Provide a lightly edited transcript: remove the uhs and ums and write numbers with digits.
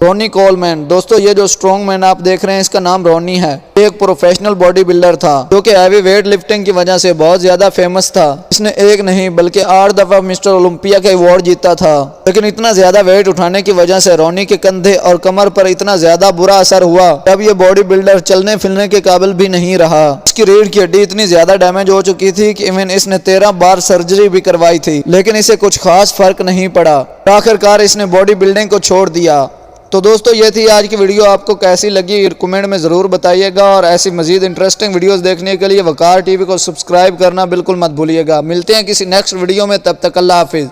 Ronnie Coleman. दोस्तों ये जो स्ट्रॉन्ग मैन आप देख रहे हैं इसका नाम रॉनी है। एक प्रोफेशनल बॉडी बिल्डर था जो कि हैवी वेट लिफ्टिंग की वजह से बहुत ज्यादा फेमस था। इसने एक नहीं बल्कि 8 दफा मिस्टर ओलंपिया का अवार्ड जीता था। लेकिन इतना ज्यादा वेट उठाने की वजह से रॉनी के कंधे और कमर पर इतना ज्यादा बुरा असर हुआ तब ये बॉडी बिल्डर चलने फिरने के काबिल भी नहीं रहा। इसकी रीढ़ की हड्डी इतनी ज्यादा डैमेज हो चुकी थी कि इवन इसने 13 बार सर्जरी भी करवाई थी, लेकिन इसे कुछ खास फर्क नहीं पड़ा। आखिरकार इसने बॉडी बिल्डिंग को छोड़ दिया। तो दोस्तों ये थी आज की वीडियो, आपको कैसी लगी कमेंट में ज़रूर बताइएगा और ऐसी मज़ीद इंटरेस्टिंग वीडियोस देखने के लिए वकार टीवी को सब्सक्राइब करना बिल्कुल मत भूलिएगा। मिलते हैं किसी नेक्स्ट वीडियो में, तब तक अल्लाह हाफिज़।